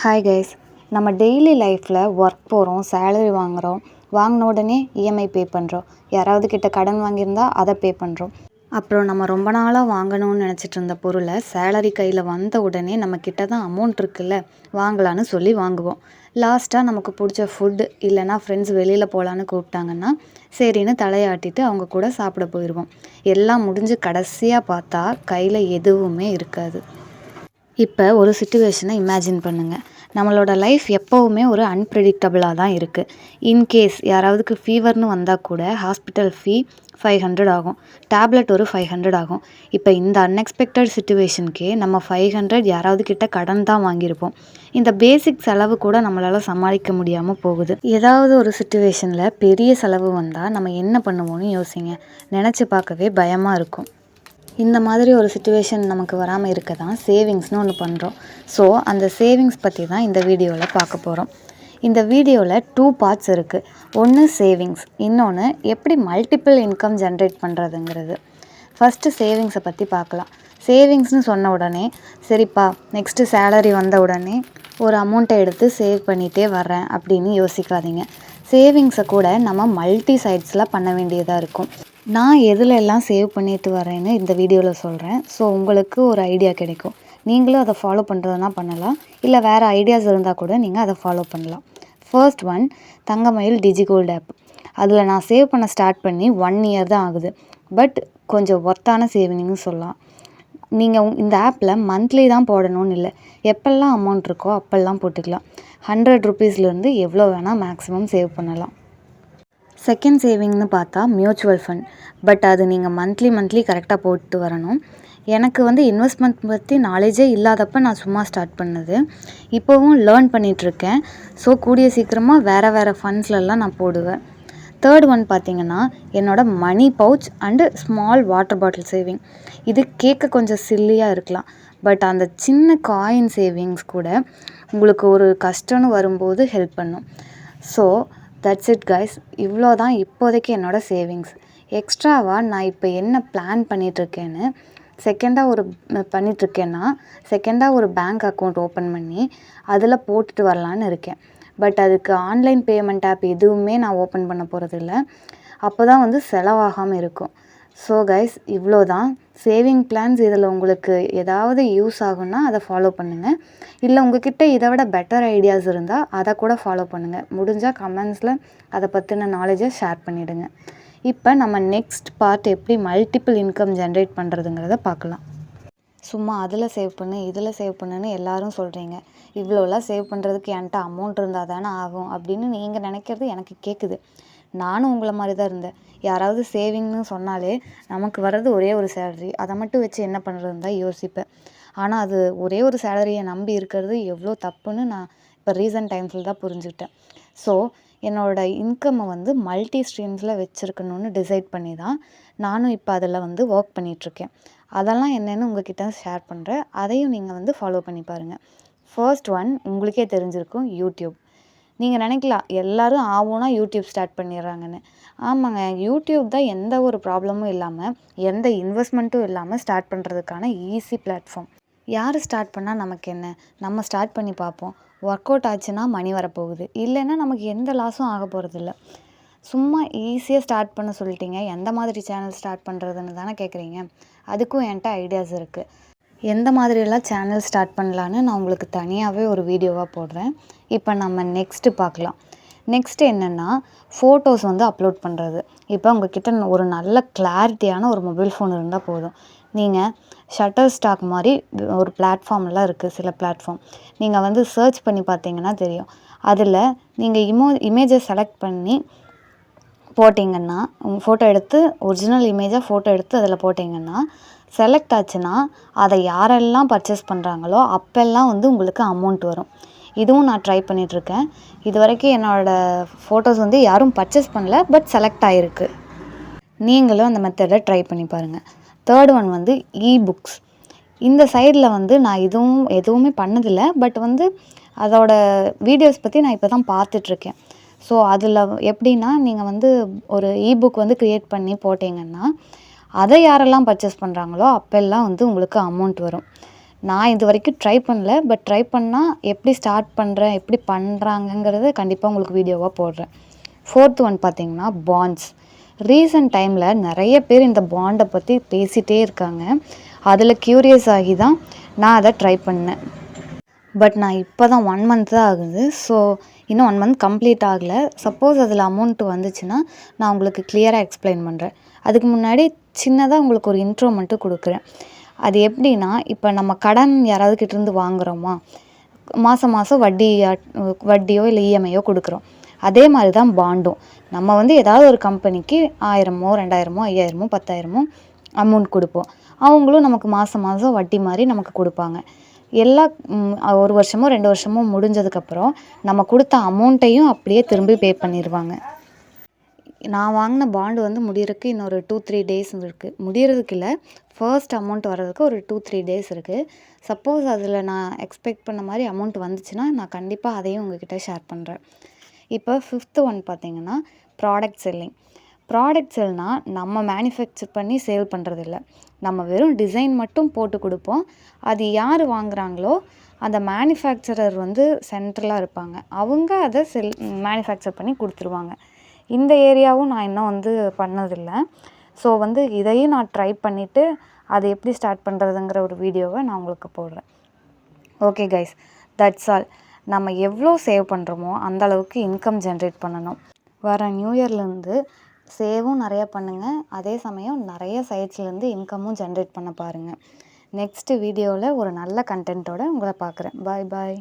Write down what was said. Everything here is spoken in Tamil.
ஹாய் கைஸ், நம்ம டெய்லி லைஃப்பில் ஒர்க் போகிறோம், சேலரி வாங்குகிறோம், வாங்கின உடனே இஎம்ஐ பே பண்ணுறோம், யாராவது கிட்ட கடன் வாங்கியிருந்தால் அதை பே பண்ணுறோம். அப்புறம் நம்ம ரொம்ப நாளாக வாங்கணும்னு நினச்சிட்டு இருந்த பொருளை சேலரி கையில் வந்த உடனே நம்ம கிட்ட தான் அமௌண்ட் இருக்குல்ல, வாங்கலான்னு சொல்லி வாங்குவோம். லாஸ்ட்டாக நமக்கு பிடிச்ச ஃபுட்டு இல்லைனா ஃப்ரெண்ட்ஸ் வெளியில் போகலான்னு கூப்பிட்டாங்கன்னா சரின்னு தலையாட்டிட்டு அவங்க கூட சாப்பிட போயிடுவோம். எல்லாம் முடிஞ்சு கடைசியாக பார்த்தா கையில் எதுவுமே இருக்காது. இப்போ ஒரு சிச்சுவேஷனை இமேஜின் பண்ணுங்கள். நம்மளோட லைஃப் எப்போவுமே ஒரு அன்பிரடிக்டபுளாக தான் இருக்குது. இன்கேஸ் யாராவதுக்கு ஃபீவர்னு வந்தால் கூட ஹாஸ்பிட்டல் ஃபீ 500 ஆகும், டேப்லெட் ஒரு 500 ஆகும். இப்போ இந்த அன்எக்ஸ்பெக்டட் சிச்சுவேஷனுக்கே நம்ம 500 யாராவது கிட்ட கடன் தான் வாங்கியிருப்போம். இந்த பேசிக் செலவு கூட நம்மளால் சமாளிக்க முடியாமல் போகுது. ஏதாவது ஒரு சிச்சுவேஷனில் பெரிய செலவு வந்தால் நம்ம என்ன பண்ணுவோன்னு யோசிங்க. நினச்சி பார்க்கவே பயமாக இருக்கும். இந்த மாதிரி ஒரு சிச்சுவேஷன் நமக்கு வராமல் இருக்க தான் சேவிங்ஸ்னு ஒன்று பண்ணுறோம். ஸோ அந்த சேவிங்ஸ் பற்றி தான் இந்த வீடியோவில் பார்க்க போகிறோம். இந்த வீடியோவில் 2 பார்ட்ஸ் இருக்குது. ஒன்று சேவிங்ஸ், இன்னொன்று எப்படி மல்டிபிள் இன்கம் ஜென்ரேட் பண்ணுறதுங்கிறது. ஃபஸ்ட்டு சேவிங்ஸை பற்றி பார்க்கலாம். சேவிங்ஸ்னு சொன்ன உடனே சரிப்பா நெக்ஸ்ட்டு சேலரி வந்த உடனே ஒரு அமௌண்ட்டை எடுத்து சேவ் பண்ணிகிட்டே வர்றேன் அப்படின்னு யோசிக்காதீங்க. சேவிங்ஸை கூட நம்ம மல்டி சைட்ஸில் பண்ண வேண்டியதாக இருக்கும். நான் எதில் எல்லாம் சேவ் பண்ணிட்டு வரேன்னு இந்த வீடியோவில் சொல்கிறேன். ஸோ உங்களுக்கு ஒரு ஐடியா கிடைக்கும். நீங்களும் அதை ஃபாலோ பண்ணுறதுனா பண்ணலாம், இல்லை வேறு ஐடியாஸ் இருந்தால் கூட நீங்கள் அதை ஃபாலோ பண்ணலாம். ஃபர்ஸ்ட் ஒன், தங்கமயில் டிஜிகோல்டு ஆப். அதில் நான் சேவ் பண்ண ஸ்டார்ட் பண்ணி 1 இயர் தான் ஆகுது. பட் கொஞ்சம் ஒர்த்தான சேவிங்னு சொல்லலாம். நீங்கள் இந்த ஆப்பில் மந்த்லி தான் போடணும்னு இல்லை, எப்பெல்லாம் அமௌண்ட் இருக்கோ அப்போல்லாம் போட்டுக்கலாம். 100 ருபீஸ்லேருந்து எவ்வளோ வேணால் மேக்ஸிமம் சேவ் பண்ணலாம். செகண்ட் சேவிங்னு பார்த்தா மியூச்சுவல் ஃபண்ட். பட் அது நீங்கள் மந்த்லி கரெக்டாக போட்டு வரணும். எனக்கு இன்வெஸ்ட்மெண்ட் பற்றி நாலேஜே இல்லாதப்போ நான் சும்மா ஸ்டார்ட் பண்ணது. இப்போவும் லேர்ன் பண்ணிகிட்ருக்கேன். ஸோ கூடிய சீக்கிரமாக வேறு ஃபண்ட்ஸ்லலாம் நான் போடுவேன். தேர்ட் ஒன் பார்த்திங்கன்னா என்னோடய money pouch and small water bottle saving. இது கேட்க கொஞ்சம் சில்லியாக இருக்கலாம், பட் அந்த சின்ன காயின் சேவிங்ஸ் கூட உங்களுக்கு ஒரு கஷ்டம்னு வரும்போது ஹெல்ப் பண்ணும். So that's it guys. இவ்வளோ தான் இப்போதைக்கு என்னோடய சேவிங்ஸ். எக்ஸ்ட்ராவாக நான் இப்போ என்ன பிளான் பண்ணிகிட்ருக்கேன்னா செகண்டாக ஒரு பேங்க் அக்கௌண்ட் ஓப்பன் பண்ணி அதில் போட்டுட்டு வரலான்னு இருக்கேன். பட் அதுக்கு ஆன்லைன் பேமெண்ட் ஆப் எதுவுமே நான் ஓப்பன் பண்ண போகிறதில்ல. அப்போ தான் செலவாகாமல் இருக்கும். ஸோ கைஸ், இவ்வளோ தான் சேவிங் பிளான்ஸ். இதில் உங்களுக்கு ஏதாவது யூஸ் ஆகும்னா அதை ஃபாலோ பண்ணுங்கள். இல்லை உங்கள்கிட்ட இதை விட பெட்டர் ஐடியாஸ் இருந்தால் அதை கூட ஃபாலோ பண்ணுங்கள். முடிஞ்சால் கமெண்ட்ஸில் அதை பற்றின நாலேஜை ஷேர் பண்ணிவிடுங்க. இப்போ நம்ம நெக்ஸ்ட் பார்ட் எப்படி மல்டிபிள் இன்கம் ஜென்ரேட் பண்ணுறதுங்கிறத பார்க்கலாம். சும்மா அதில் சேவ் பண்ணு இதில் சேவ் பண்ணுன்னு எல்லாரும் சொல்கிறீங்க. இவ்வளோலாம் சேவ் பண்ணுறதுக்கு என்கிட்ட அமௌண்ட் இருந்தால் தானே ஆகும் அப்படின்னு நீங்கள் நினைக்கிறது எனக்கு கேட்குது. நானும் உங்களை மாதிரி தான் இருந்தேன். யாராவது சேவிங்னு சொன்னாலே நமக்கு வர்றது ஒரே ஒரு சேலரி, அதை மட்டும் வச்சு என்ன பண்ணுறதுன்னு தான் யோசிப்பேன். ஆனால் அது ஒரே ஒரு சேலரியை நம்பி இருக்கிறது எவ்வளோ தப்புன்னு நான் இப்போ ரீசன்ட் டைம்ஸில் தான் புரிஞ்சுக்கிட்டேன். ஸோ என்னோடய இன்கம்மை மல்டி ஸ்ட்ரீம்ஸில் வச்சுருக்கணும்னு டிசைட் பண்ணி தான் நானும் இப்போ அதில் ஒர்க் பண்ணிகிட்ருக்கேன். அதெல்லாம் என்னென்னு உங்ககிட்ட ஷேர் பண்ணுறேன். அதையும் நீங்கள் ஃபாலோ பண்ணி பாருங்கள். ஃபர்ஸ்ட் ஒன் உங்களுக்கே தெரிஞ்சிருக்கும், யூடியூப். நீங்கள் நினைக்கலாம் எல்லோரும் ஆவோன்னா யூடியூப் ஸ்டார்ட் பண்ணிடுறாங்கன்னு. ஆமாங்க, யூடியூப் தான் எந்த ஒரு ப்ராப்ளமும் இல்லாமல் எந்த இன்வெஸ்ட்மெண்ட்டும் இல்லாமல் ஸ்டார்ட் பண்ணுறதுக்கான ஈஸி பிளாட்ஃபார்ம். யார் ஸ்டார்ட் பண்ணால் நமக்கு என்ன, நம்ம ஸ்டார்ட் பண்ணி பார்ப்போம். ஒர்க் அவுட் ஆச்சுன்னா மணி வரப்போகுது, இல்லைன்னா நமக்கு எந்த லாஸும் ஆக போகிறதில்ல. சும்மா ஈஸியாக ஸ்டார்ட் பண்ண சொல்லிட்டீங்க, எந்த மாதிரி சேனல் ஸ்டார்ட் பண்ணுறதுன்னு தானே கேட்குறீங்க. அதுக்கும் என்கிட்ட ஐடியாஸ் இருக்குது. எந்த மாதிரியெல்லாம் சேனல் ஸ்டார்ட் பண்ணலான்னு நான் உங்களுக்கு தனியாகவே ஒரு வீடியோவாக போடுறேன். இப்போ நம்ம நெக்ஸ்ட்டு பார்க்கலாம். நெக்ஸ்ட்டு என்னென்னா ஃபோட்டோஸ் அப்லோட் பண்ணுறது. இப்போ உங்கள்கிட்ட ஒரு நல்ல கிளாரிட்டியான ஒரு மொபைல் ஃபோன் இருந்தால் போதும். நீங்கள் ஷட்டர் ஸ்டாக் மாதிரி ஒரு பிளாட்ஃபார்ம்லாம் இருக்குது, சில பிளாட்ஃபார்ம். நீங்கள் சர்ச் பண்ணி பார்த்தீங்கன்னா தெரியும். அதில் நீங்கள் இமேஜை செலக்ட் பண்ணி போட்டிங்கன்னா, உங்கள் ஃபோட்டோ எடுத்து ஒரிஜினல் இமேஜாக ஃபோட்டோ எடுத்து அதில் போட்டிங்கன்னா செலக்ட் ஆச்சுன்னா அதை யாரெல்லாம் பர்ச்சேஸ் பண்ணுறாங்களோ அப்போல்லாம் உங்களுக்கு அமௌண்ட் வரும். இதுவும் நான் ட்ரை பண்ணிகிட்ருக்கேன். இது வரைக்கும் என்னோடய ஃபோட்டோஸ் யாரும் பர்ச்சேஸ் பண்ணல, பட் செலக்ட் ஆகிருக்கு. நீங்களும் அந்த மெத்தடை ட்ரை பண்ணி பாருங்கள். Third one ebooks. இந்த சைடில் நான் எதுவுமே பண்ணதில்லை, பட் அதோட வீடியோஸ் பற்றி நான் இப்போ தான் பார்த்துட்ருக்கேன். ஸோ அதில் எப்படின்னா நீங்கள் ஒரு இ-புக் க்ரியேட் பண்ணி போட்டிங்கன்னா அதை யாரெல்லாம் பர்ச்சேஸ் பண்ணுறாங்களோ அப்போல்லாம் உங்களுக்கு அமௌண்ட் வரும். நான் இது வரைக்கும் ட்ரை பண்ணல. பட் ட்ரை பண்ணால் எப்படி ஸ்டார்ட் பண்ணுறேன், எப்படி பண்ணுறாங்கங்கிறத கண்டிப்பாக உங்களுக்கு வீடியோவாக போடுறேன். 4th ஒன் பார்த்திங்கன்னா பாண்ட்ஸ். ரீசன்ட் டைமில் நிறைய பேர் இந்த பாண்டை பற்றி பேசிகிட்டே இருக்காங்க. அதில் க்யூரியஸ் ஆகி தான் நான் அதை ட்ரை பண்ணேன். பட் நான் இப்போ தான் 1 மந்த் தான் ஆகுது. ஸோ இன்னும் 1 மந்த் கம்ப்ளீட் ஆகலை. சப்போஸ் அதில் அமௌண்ட் வந்துச்சுன்னா நான் உங்களுக்கு கிளியராக எக்ஸ்பிளைன் பண்ணுறேன். அதுக்கு முன்னாடி சின்னதாக உங்களுக்கு ஒரு இன்ட்ரோ மட்டும் கொடுக்குறேன். அது எப்படின்னா, இப்போ நம்ம கடன் யாராவது கிட்டேருந்து வாங்குகிறோமா, மாதம் மாதம் வட்டியோ இல்லை இஎம்ஐயோ கொடுக்குறோம். அதே மாதிரி தான் பாண்டும். நம்ம வந்து ஏதாவது ஒரு கம்பெனிக்கு 1000மோ 2000மோ 5000மோ 10,000மோ அமௌண்ட் கொடுப்போம். அவங்களும் நமக்கு மாதம் மாதம் வட்டி மாதிரி நமக்கு கொடுப்பாங்க. எல்லா 1 வருஷமோ 2 வருஷமோ முடிஞ்சதுக்கப்புறம் நம்ம கொடுத்த அமௌண்ட்டையும் அப்படியே திரும்பி பே பண்ணிடுவாங்க. நான் வாங்கின பாண்டு வந்து முடியறதுக்கு இன்னொரு 2-3 டேஸ் இருக்குது. முடியறதுக்கு இல்லை, ஃபர்ஸ்ட் அமௌண்ட் வர்றதுக்கு ஒரு 2-3 டேஸ் இருக்குது. சப்போஸ் அதில் நான் எக்ஸ்பெக்ட் பண்ண மாதிரி அமௌண்ட் வந்துச்சுன்னா நான் கண்டிப்பாக அதையும் உங்ககிட்ட ஷேர் பண்ணுறேன். இப்போ 5th ஒன் பார்த்திங்கன்னா ப்ராடக்ட் செல்லிங். ப்ராடக்ட் செல்னால் நம்ம மேனுஃபேக்சர் பண்ணி சேல் பண்ணுறதில்ல. நம்ம வெறும் டிசைன் மட்டும் போட்டு கொடுப்போம். அது யார் வாங்குகிறாங்களோ அந்த மேனுஃபேக்சரர் வந்து சென்ட்ரலாக இருப்பாங்க. அவங்க அதை மேனுஃபேக்சர் பண்ணி கொடுத்துருவாங்க. இந்த ஏரியாவும் நான் இன்னும் வந்து பண்ணதில்லை. ஸோ வந்து இதையும் நான் ட்ரை பண்ணிவிட்டு அதை எப்படி ஸ்டார்ட் பண்ணுறதுங்கிற ஒரு வீடியோவை நான் உங்களுக்கு போடுறேன். Okay guys, that's all. நம்ம எவ்வளோ சேவ் பண்ணுறோமோ அந்தளவுக்கு இன்கம் ஜென்ரேட் பண்ணணும். வர நியூ இயர்லேருந்து சேவும் நிறையா பண்ணுங்கள். அதே சமயம் நிறைய சைட்ஸ்லேருந்து இன்கமும் ஜென்ரேட் பண்ண பாருங்கள். நெக்ஸ்ட்டு வீடியோவில் ஒரு நல்ல கண்டென்ட்டோடு உங்களை பார்க்குறேன். பாய் பாய்.